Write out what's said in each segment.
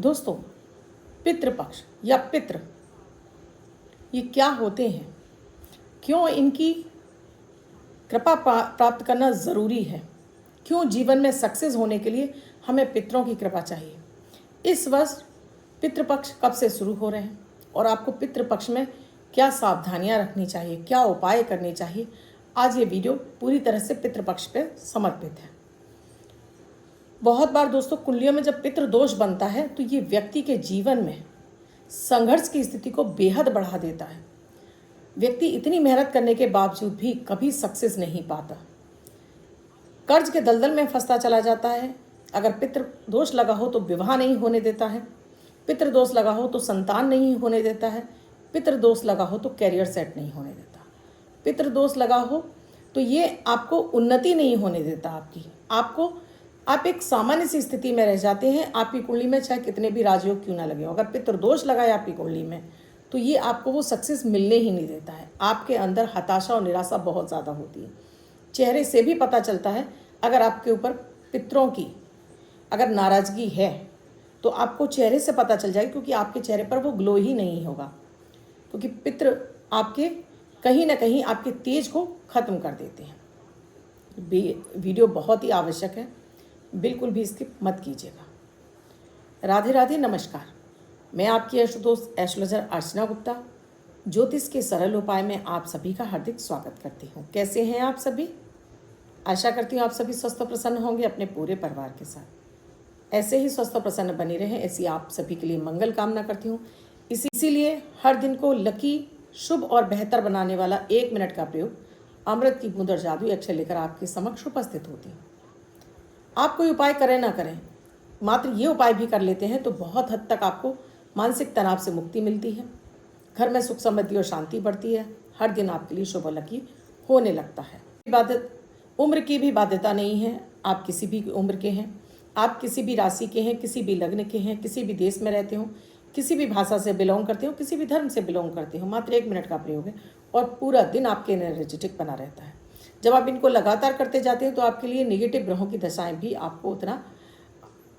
दोस्तों, पितृपक्ष या पितृ ये क्या होते हैं, क्यों इनकी कृपा प्राप्त करना ज़रूरी है, क्यों जीवन में सक्सेस होने के लिए हमें पितरों की कृपा चाहिए। इस वर्ष पितृपक्ष कब से शुरू हो रहे हैं और आपको पितृपक्ष में क्या सावधानियां रखनी चाहिए, क्या उपाय करने चाहिए, आज ये वीडियो पूरी तरह से पितृपक्ष पर समर्पित है। बहुत बार दोस्तों, कुंडलियों में जब पितृ दोष बनता है तो ये व्यक्ति के जीवन में संघर्ष की स्थिति को बेहद बढ़ा देता है। व्यक्ति इतनी मेहनत करने के बावजूद भी कभी सक्सेस नहीं पाता, कर्ज के दलदल में फंसता चला जाता है। अगर पितृ दोष लगा हो तो विवाह नहीं होने देता है, पितृ दोष लगा हो तो संतान नहीं होने देता है, पितृ दोष लगा हो तो कैरियर सेट नहीं होने देता, पितृ दोष लगा हो तो ये आपको उन्नति नहीं होने देता आपकी, आप एक सामान्य सी स्थिति में रह जाते हैं। आपकी कुंडली में चाहे कितने भी राजयोग क्यों ना लगे हो, अगर पितृ दोष लगा है आपकी कुंडली में तो ये आपको वो सक्सेस मिलने ही नहीं देता है। आपके अंदर हताशा और निराशा बहुत ज़्यादा होती है। चेहरे से भी पता चलता है। अगर आपके ऊपर पितरों की अगर नाराज़गी है तो आपको चेहरे से पता चल जाएगी, क्योंकि आपके चेहरे पर वो ग्लो ही नहीं होगा, क्योंकि पितृ आपके कहीं ना कहीं आपके तेज को ख़त्म कर देते हैं। वीडियो बहुत ही आवश्यक है, बिल्कुल भी स्किप मत कीजिएगा। राधे राधे, नमस्कार। मैं आपकी दोस्त एस्ट्रोलॉजर अर्चना गुप्ता ज्योतिष के सरल उपाय में आप सभी का हार्दिक स्वागत करती हूँ। कैसे हैं आप सभी? आशा करती हूँ आप सभी स्वस्थ प्रसन्न होंगे अपने पूरे परिवार के साथ। ऐसे ही स्वस्थ प्रसन्न बनी रहें, ऐसी आप सभी के लिए मंगल कामना करती हूँ। इसीलिए हर दिन को लकी, शुभ और बेहतर बनाने वाला 1 मिनट का प्रयोग अमृत की बूंद और जादुई अक्षर लेकर आपके समक्ष उपस्थित होती हूँ। आप कोई उपाय करें ना करें, मात्र ये उपाय भी कर लेते हैं तो बहुत हद तक आपको मानसिक तनाव से मुक्ति मिलती है, घर में सुख समृद्धि और शांति बढ़ती है, हर दिन आपके लिए शुभ और लकी होने लगता है। उम्र की भी बाध्यता नहीं है। आप किसी भी उम्र के हैं, आप किसी भी राशि के हैं, किसी भी लग्न के हैं, किसी भी देश में रहते हो, किसी भी भाषा से बिलोंग करते हो, किसी भी धर्म से बिलोंग करते हो, मात्र 1 मिनट का प्रयोग है और पूरा दिन आपके एनर्जेटिक बना रहता है। जब आप इनको लगातार करते जाते हैं तो आपके लिए नेगेटिव ग्रहों की दशाएं भी आपको उतना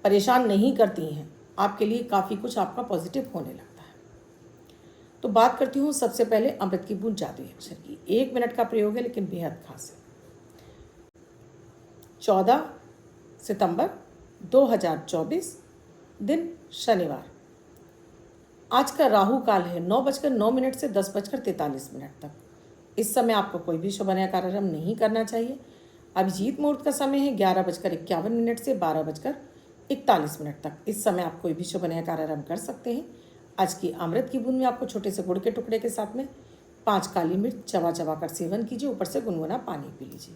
परेशान नहीं करती हैं, आपके लिए काफ़ी कुछ आपका पॉजिटिव होने लगता है। तो बात करती हूँ सबसे पहले अमृत की बूंद जादुई अक्षर की। 1 मिनट का प्रयोग है लेकिन बेहद खास है। 14 सितंबर 2024 दिन शनिवार। आज का राहु काल है 9:09 से 10:43 तक। इस समय आपको कोई भी शुभ कार्यक्रम नहीं करना चाहिए। अभिजीत मुहूर्त का समय है 11:51 से 12:41 तक। इस समय आप कोई भी शुभ कार्यक्रम कर सकते हैं। आज की अमृत की बूंद में आपको छोटे से गुड़ के टुकड़े के साथ में 5 काली मिर्च चबा चबा कर सेवन कीजिए, ऊपर से गुनगुना पानी पी लीजिए।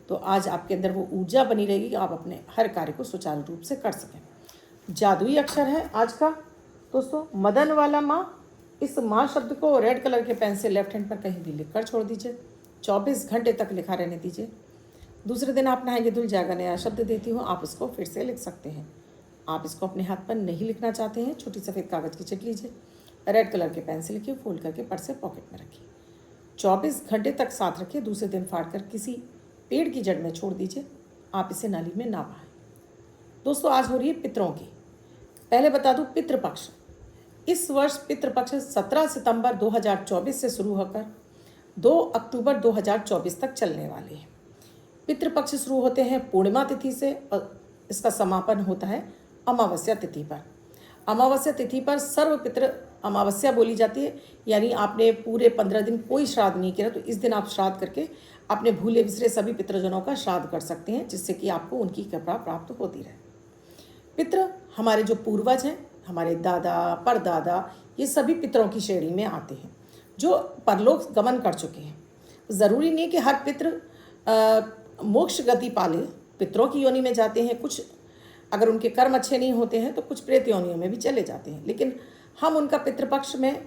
तो आज आपके अंदर वो ऊर्जा बनी रहेगी कि आप अपने हर कार्य को सुचारू रूप से कर सकें। जादुई अक्षर है आज का दोस्तों मदन वाला माँ। इस माँ शब्द को रेड कलर के पेन से लेफ्ट हैंड पर कहीं भी लिखकर छोड़ दीजिए। 24 घंटे तक लिखा रहने दीजिए। दूसरे दिन आप नहाएंगे धुल जाएगा, नया शब्द देती हूँ, आप इसको फिर से लिख सकते हैं। आप इसको अपने हाथ पर नहीं लिखना चाहते हैं, छोटी सफ़ेद कागज़ की चिट लीजिए, रेड कलर के पेन से लिखिए, फोल्ड करके पर्स से पॉकेट में रखिए। 24 घंटे तक साथ रखिए। दूसरे दिन फाड़ कर किसी पेड़ की जड़ में छोड़ दीजिए। आप इसे नाली में ना बहाएं। दोस्तों, आज हो रही है पितरों की। पहले बता दूँ पितृपक्ष। इस वर्ष पितृपक्ष 17 सितंबर 2024 से शुरू होकर 2 अक्टूबर 2024 तक चलने वाले हैं। पितृपक्ष शुरू होते हैं पूर्णिमा तिथि से और इसका समापन होता है अमावस्या तिथि पर। अमावस्या तिथि पर सर्व पितृ अमावस्या बोली जाती है, यानी आपने पूरे 15 दिन कोई श्राद्ध नहीं किया तो इस दिन आप श्राद्ध करके अपने भूले बिसरे सभी पितृजनों का श्राद्ध कर सकते हैं, जिससे कि आपको उनकी कृपा प्राप्त होती रहे। पितृ हमारे जो पूर्वज हैं, हमारे दादा परदादा, ये सभी पितरों की श्रेणी में आते हैं जो परलोक गमन कर चुके हैं। ज़रूरी नहीं कि हर पितृ मोक्ष गति पाले पितरों की योनि में जाते हैं। कुछ अगर उनके कर्म अच्छे नहीं होते हैं तो कुछ प्रेत योनियों में भी चले जाते हैं, लेकिन हम उनका पितृपक्ष में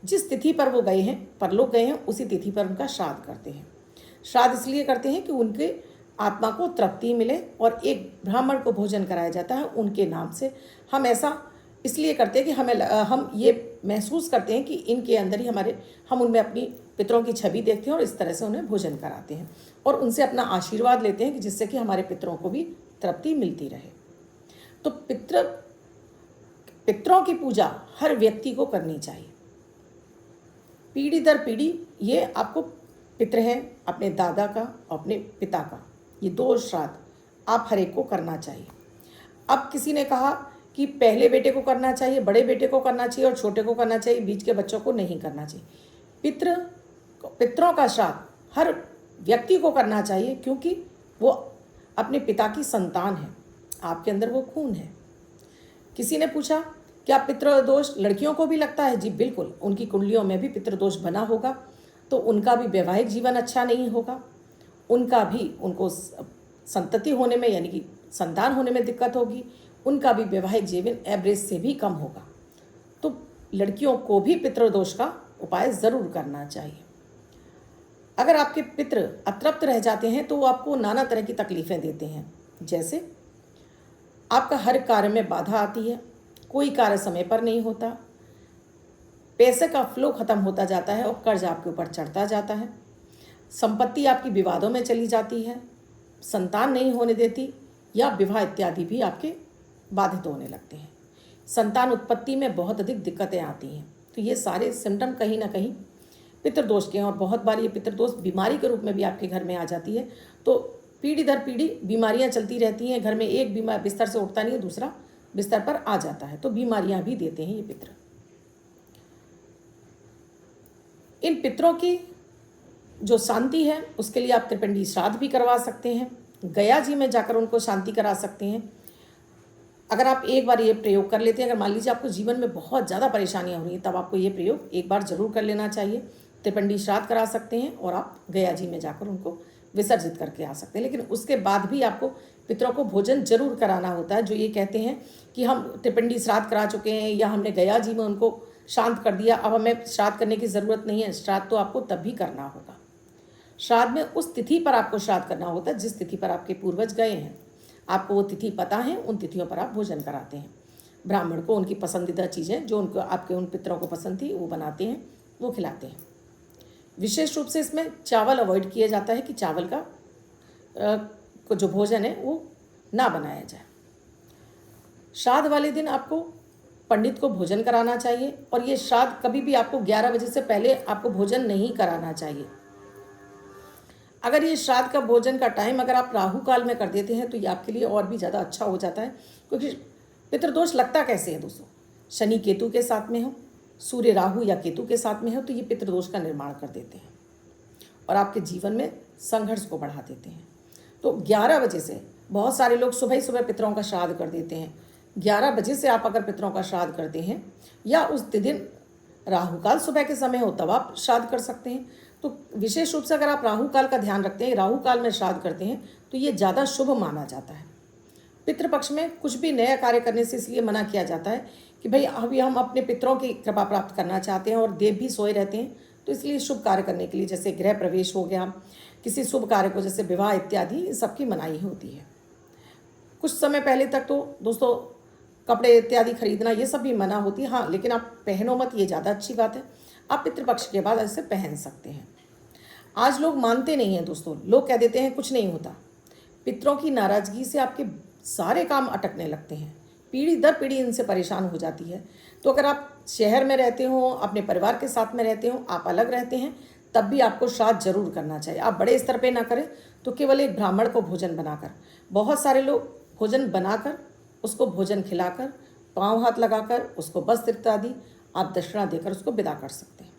जिस तिथि पर वो गए हैं, परलोक गए हैं, उसी तिथि पर उनका श्राद्ध करते हैं। श्राद्ध इसलिए करते हैं कि उनके आत्मा को तृप्ति मिले और एक ब्राह्मण को भोजन कराया जाता है उनके नाम से। हम ऐसा इसलिए करते हैं कि हम ये महसूस करते हैं कि इनके अंदर ही हम उनमें अपनी पितरों की छवि देखते हैं और इस तरह से उन्हें भोजन कराते हैं और उनसे अपना आशीर्वाद लेते हैं कि जिससे कि हमारे पितरों को भी तृप्ति मिलती रहे। तो पितरों की पूजा हर व्यक्ति को करनी चाहिए। पीढ़ी दर पीढ़ी ये आपको पितृ हैं, अपने दादा का और अपने पिता का, ये 2 श्राद्ध आप हर एक को करना चाहिए। अब किसी ने कहा कि पहले बेटे को करना चाहिए, बड़े बेटे को करना चाहिए और छोटे को करना चाहिए, बीच के बच्चों को नहीं करना चाहिए। पितरों का श्राद्ध हर व्यक्ति को करना चाहिए, क्योंकि वो अपने पिता की संतान है, आपके अंदर वो खून है। किसी ने पूछा क्या पितृदोष लड़कियों को भी लगता है? जी बिल्कुल, उनकी कुंडलियों में भी पितृदोष बना होगा तो उनका भी वैवाहिक जीवन अच्छा नहीं होगा, उनको संतति होने में यानी कि संतान होने में दिक्कत होगी, उनका भी वैवाहिक जीवन एवरेज से भी कम होगा। तो लड़कियों को भी पितृदोष का उपाय ज़रूर करना चाहिए। अगर आपके पितृ अतृप्त रह जाते हैं तो वो आपको नाना तरह की तकलीफ़ें देते हैं, जैसे आपका हर कार्य में बाधा आती है, कोई कार्य समय पर नहीं होता, पैसे का फ्लो ख़त्म होता जाता है और कर्ज आपके ऊपर चढ़ता जाता है, संपत्ति आपकी विवादों में चली जाती है, संतान नहीं होने देती या विवाह इत्यादि भी आपके बाधित होने लगते हैं, संतान उत्पत्ति में बहुत अधिक दिक्कतें आती हैं। तो ये सारे सिम्टम कहीं ना कहीं पितृदोष के हैं और बहुत बार ये पितृदोष बीमारी के रूप में भी आपके घर में आ जाती है। तो पीढ़ी दर पीढ़ी बीमारियां चलती रहती हैं, घर में एक बीमार बिस्तर से उठता नहीं है, दूसरा बिस्तर पर आ जाता है, तो बीमारियां भी देते हैं ये पितृ। इन पितरों की जो शांति है उसके लिए आप त्रिपिंडी श्राद्ध भी करवा सकते हैं, गया जी में जाकर उनको शांति करा सकते हैं। अगर आप एक बार ये प्रयोग कर लेते हैं, अगर मान लीजिए आपको जीवन में बहुत ज़्यादा परेशानियां हो रही हैं, तब आपको ये प्रयोग एक बार ज़रूर कर लेना चाहिए। त्रिपिंडी श्राद्ध करा सकते हैं और आप गया जी में जाकर उनको विसर्जित करके आ सकते हैं। लेकिन उसके बाद भी आपको पितरों को भोजन जरूर कराना होता है। जो ये कहते हैं कि हम त्रिपिंडी श्राद्ध करा चुके हैं या हमने गया जी में उनको शांत कर दिया, अब हमें श्राद्ध करने की ज़रूरत नहीं है, श्राद्ध तो आपको तब भी करना होगा। श्राद्ध में उस तिथि पर आपको श्राद्ध करना होता है जिस तिथि पर आपके पूर्वज गए हैं, आपको वो तिथि पता है, उन तिथियों पर आप भोजन कराते हैं। ब्राह्मण को उनकी पसंदीदा चीज़ें जो उनको आपके उन पितरों को पसंद थी वो बनाते हैं, वो खिलाते हैं। विशेष रूप से इसमें चावल अवॉइड किया जाता है कि चावल का जो भोजन है वो ना बनाया जाए। श्राद्ध वाले दिन आपको पंडित को भोजन कराना चाहिए और ये श्राद्ध कभी भी आपको 11 बजे से पहले आपको भोजन नहीं कराना चाहिए। अगर ये श्राद्ध का भोजन का टाइम अगर आप राहु काल में कर देते हैं तो ये आपके लिए और भी ज़्यादा अच्छा हो जाता है, क्योंकि पितृदोष लगता कैसे है दोस्तों? शनि केतु के साथ में हो, सूर्य राहु या केतु के साथ में हो तो ये पितृदोष का निर्माण कर देते हैं और आपके जीवन में संघर्ष को बढ़ा देते हैं। तो 11 बजे से बहुत सारे लोग सुबह ही सुबह पितरों का श्राद्ध कर देते हैं। 11 बजे से आप अगर पितरों का श्राद्ध करते हैं या उस दिन राहु काल सुबह के समय हो तब आप श्राद्ध कर सकते हैं। तो विशेष रूप से अगर आप राहु काल का ध्यान रखते हैं, राहु काल में श्राद्ध करते हैं तो ये ज़्यादा शुभ माना जाता है। पितृपक्ष में कुछ भी नया कार्य करने से इसलिए मना किया जाता है कि भाई अभी हम अपने पितरों की कृपा प्राप्त करना चाहते हैं और देव भी सोए रहते हैं, तो इसलिए शुभ कार्य करने के लिए जैसे गृह प्रवेश हो गया, किसी शुभ कार्य को जैसे विवाह इत्यादि सबकी मनाही होती है। कुछ समय पहले तक तो दोस्तों कपड़े इत्यादि खरीदना ये सब भी मना होती है, हाँ, लेकिन आप पहनो मत, ये ज़्यादा अच्छी बात है। आप पितृपक्ष के बाद ऐसे पहन सकते हैं। आज लोग मानते नहीं हैं दोस्तों, लोग कह देते हैं कुछ नहीं होता। पितरों की नाराज़गी से आपके सारे काम अटकने लगते हैं, पीढ़ी दर पीढ़ी इनसे परेशान हो जाती है। तो अगर आप शहर में रहते हो, अपने परिवार के साथ में रहते हो, आप अलग रहते हैं, तब भी आपको श्राद्ध जरूर करना चाहिए। आप बड़े स्तर पे ना करें तो केवल एक ब्राह्मण को भोजन बनाकर, बहुत सारे लोग भोजन बनाकर उसको भोजन खिलाकर पाँव हाथ लगाकर उसको वस्त्र इत्यादि आप दक्षिणा देकर उसको विदा कर सकते हैं।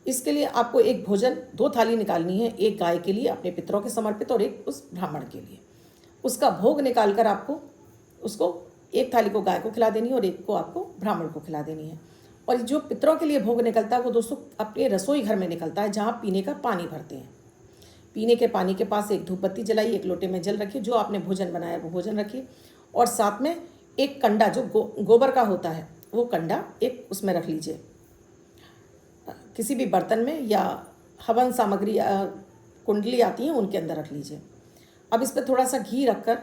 इसके लिए आपको एक भोजन 2 थाली निकालनी है, एक गाय के लिए अपने पितरों के समर्पित और एक उस ब्राह्मण के लिए। उसका भोग निकालकर आपको उसको एक थाली को गाय को खिला देनी है और एक को आपको ब्राह्मण को खिला देनी है। और जो पितरों के लिए भोग निकलता है वो दोस्तों अपने रसोई घर में निकलता है, जहाँ पीने का पानी भरते हैं। पीने के पानी के पास एक धूप बत्ती जलाई, एक लोटे में जल रखिए, जो आपने भोजन बनाया वो भोजन रखिए और साथ में एक कंडा जो गोबर का होता है वो कंडा एक उसमें रख लीजिए, किसी भी बर्तन में या हवन सामग्री कुंडली आती है उनके अंदर रख लीजिए। अब इस पर थोड़ा सा घी रखकर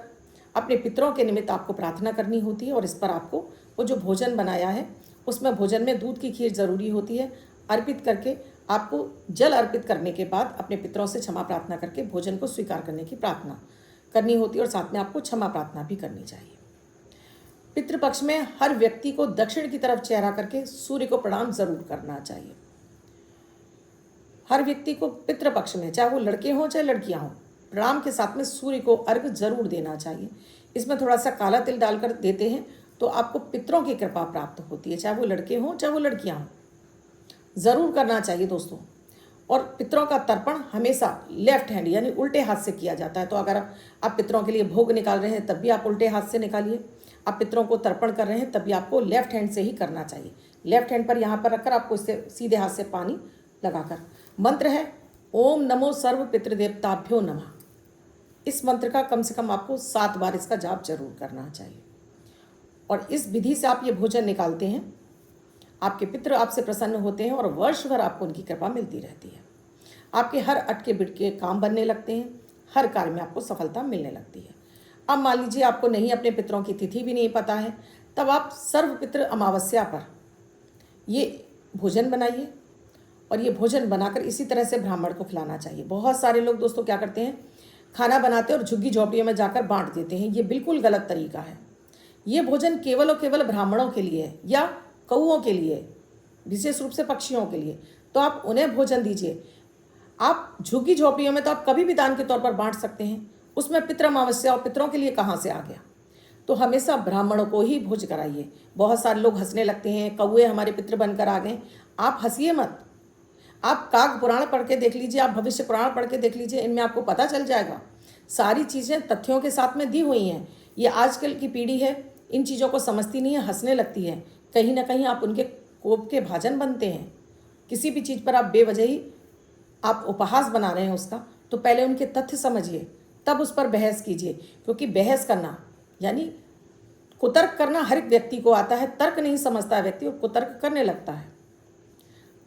अपने पितरों के निमित्त आपको प्रार्थना करनी होती है और इस पर आपको वो जो भोजन बनाया है उसमें भोजन में दूध की खीर ज़रूरी होती है, अर्पित करके आपको जल अर्पित करने के बाद अपने पितरों से क्षमा प्रार्थना करके भोजन को स्वीकार करने की प्रार्थना करनी होती है और साथ में आपको क्षमा प्रार्थना भी करनी चाहिए। पितृपक्ष में हर व्यक्ति को दक्षिण की तरफ चेहरा करके सूर्य को प्रणाम जरूर करना चाहिए। हर व्यक्ति को पितृपक्ष में, चाहे वो लड़के हों चाहे लड़कियां हों, प्रणाम के साथ में सूर्य को अर्घ जरूर देना चाहिए। इसमें थोड़ा सा काला तिल डालकर देते हैं तो आपको पितरों की कृपा प्राप्त होती है, चाहे वो लड़के हों चाहे वो लड़कियां हों, ज़रूर करना चाहिए दोस्तों। और पितरों का तर्पण हमेशा लेफ्ट हैंड यानी उल्टे हाथ से किया जाता है। तो अगर आप पितरों के लिए भोग निकाल रहे हैं तब भी आप उल्टे हाथ से निकालिए। आप पितरों को तर्पण कर रहे हैं तब भी आपको लेफ्ट हैंड से ही करना चाहिए। लेफ्ट हैंड पर यहाँ पर रखकर आपको इससे सीधे हाथ से पानी लगाकर, मंत्र है ओम नमो सर्व पितृदेवताभ्यो नमः। इस मंत्र का कम से कम आपको 7 बार इसका जाप जरूर करना चाहिए। और इस विधि से आप ये भोजन निकालते हैं, आपके पितृ आपसे प्रसन्न होते हैं और वर्ष भर आपको उनकी कृपा मिलती रहती है। आपके हर अटके बिटके काम बनने लगते हैं, हर कार्य में आपको सफलता मिलने लगती है। अब मान लीजिए आपको नहीं अपने पितरों की तिथि भी नहीं पता है, तब आप सर्व पितृ अमावस्या पर ये भोजन बनाइए और ये भोजन बनाकर इसी तरह से ब्राह्मण को खिलाना चाहिए। बहुत सारे लोग दोस्तों क्या करते हैं, खाना बनाते हैं और झुग्गी झोपड़ियों में जाकर बांट देते हैं। ये बिल्कुल गलत तरीका है। ये भोजन केवल और केवल ब्राह्मणों के लिए है या कौओं के लिए, विशेष रूप से पक्षियों के लिए। तो आप उन्हें भोजन दीजिए। आप झुग्गी झोपड़ियों में तो आप कभी भी दान के तौर पर बांट सकते हैं, उसमें पितृ अमावस्या और पितरों के लिए कहाँ से आ गया। तो हमेशा ब्राह्मणों को ही भोज कराइए। बहुत सारे लोग हंसने लगते हैं, कौए हमारे पितृ बनकर आ गए। आप हंसिए मत। आप काग पुराण पढ़ के देख लीजिए, आप भविष्य पुराण पढ़ के देख लीजिए, इनमें आपको पता चल जाएगा। सारी चीज़ें तथ्यों के साथ में दी हुई हैं। ये आजकल की पीढ़ी है, इन चीज़ों को समझती नहीं है, हंसने लगती है। कहीं ना कहीं आप उनके कोप के भाजन बनते हैं। किसी भी चीज़ पर आप बेवजह ही आप उपहास बना रहे हैं उसका, तो पहले उनके तथ्य समझिए, तब उस पर बहस कीजिए। क्योंकि बहस करना यानी कुतर्क करना हर एक व्यक्ति को आता है। तर्क नहीं समझता है व्यक्ति और कुतर्क करने लगता है।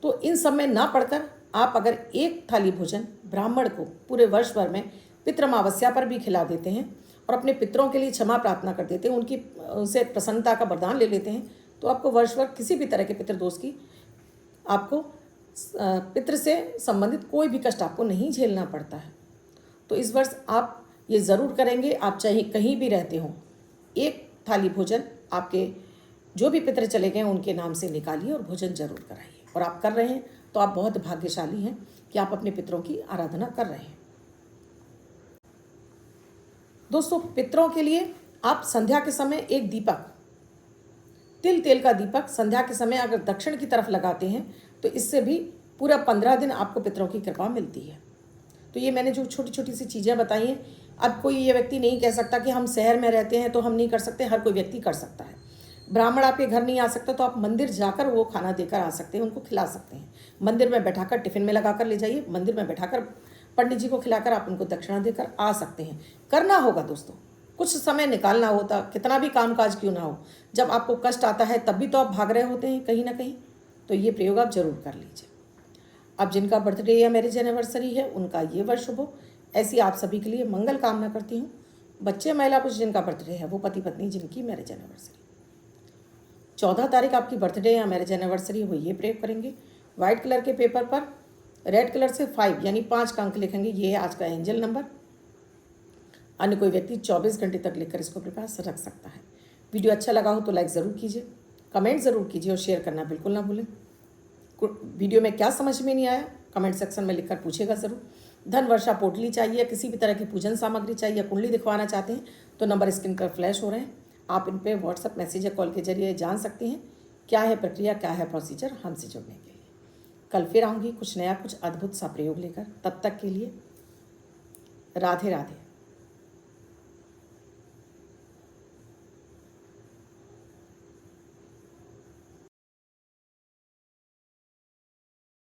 तो इन सब में ना पढ़कर आप अगर एक थाली भोजन ब्राह्मण को पूरे वर्ष भर में पितृ अमावस्या पर भी खिला देते हैं और अपने पितरों के लिए क्षमा प्रार्थना कर देते हैं, उनकी उनसे प्रसन्नता का वरदान ले लेते हैं, तो आपको वर्ष भर किसी भी तरह के पितृदोष की, आपको पितृ से संबंधित कोई भी कष्ट आपको नहीं झेलना पड़ता है। तो इस वर्ष आप ये ज़रूर करेंगे। आप चाहे कहीं भी रहते हों, एक थाली भोजन आपके जो भी पितृ चले गए उनके नाम से निकालिए और भोजन जरूर कराइए। और आप कर रहे हैं तो आप बहुत भाग्यशाली हैं कि आप अपने पितरों की आराधना कर रहे हैं। दोस्तों, पितरों के लिए आप संध्या के समय एक दीपक, तेल का दीपक संध्या के समय अगर दक्षिण की तरफ लगाते हैं तो इससे भी पूरा 15 दिन आपको पितरों की कृपा मिलती है। तो ये मैंने जो छोटी छोटी सी चीज़ें बताई हैं, अब कोई ये व्यक्ति नहीं कह सकता कि हम शहर में रहते हैं तो हम नहीं कर सकते। हर कोई व्यक्ति कर सकता है। ब्राह्मण आपके घर नहीं आ सकता तो आप मंदिर जाकर वो खाना देकर आ सकते हैं, उनको खिला सकते हैं। मंदिर में बैठाकर टिफ़िन में लगाकर ले जाइए, मंदिर में बैठाकर पंडित जी को खिलाकर आप उनको दक्षिणा देकर आ सकते हैं। करना होगा दोस्तों, कुछ समय निकालना होता, कितना भी कामकाज क्यों ना हो। जब आपको कष्ट आता है तब भी तो आप भाग रहे होते हैं कहीं ना कहीं। तो ये प्रयोग आप जरूर कर लीजिए। अब जिनका बर्थडे या मैरिज एनिवर्सरी है उनका ये वर्ष शुभ हो, ऐसी आप सभी के लिए मंगल कामना करती हूँ। बच्चे महिला पुरुष जिनका बर्थडे है वो पति पत्नी जिनकी मैरिज एनिवर्सरी 14 तारीख आपकी बर्थडे या मैरिज एनिवर्सरी हो, ये प्रयोग करेंगे। वाइट कलर के पेपर पर रेड कलर से 5 यानी 5 का अंक लिखेंगे। ये है आज का एंजल नंबर। अन्य कोई व्यक्ति 24 घंटे तक लिखकर इसको अपने पास रख सकता है। वीडियो अच्छा लगा हो तो लाइक ज़रूर कीजिए, कमेंट ज़रूर कीजिए और शेयर करना बिल्कुल ना भूलें। वीडियो में क्या समझ में नहीं आया कमेंट सेक्शन में लिखकर पूछेगा ज़रूर। धन वर्षा पोटली चाहिए, किसी भी तरह की पूजन सामग्री चाहिए, कुंडली दिखवाना चाहते हैं तो नंबर स्क्रीन पर फ्लैश हो रहे हैं। आप इन पर व्हाट्सएप मैसेज या कॉल के जरिए जान सकते हैं क्या है प्रक्रिया, क्या है प्रोसीजर हमसे जुड़ने के लिए। कल फिर आऊँगी कुछ नया, कुछ अद्भुत सा प्रयोग लेकर। तब तक के लिए राधे राधे।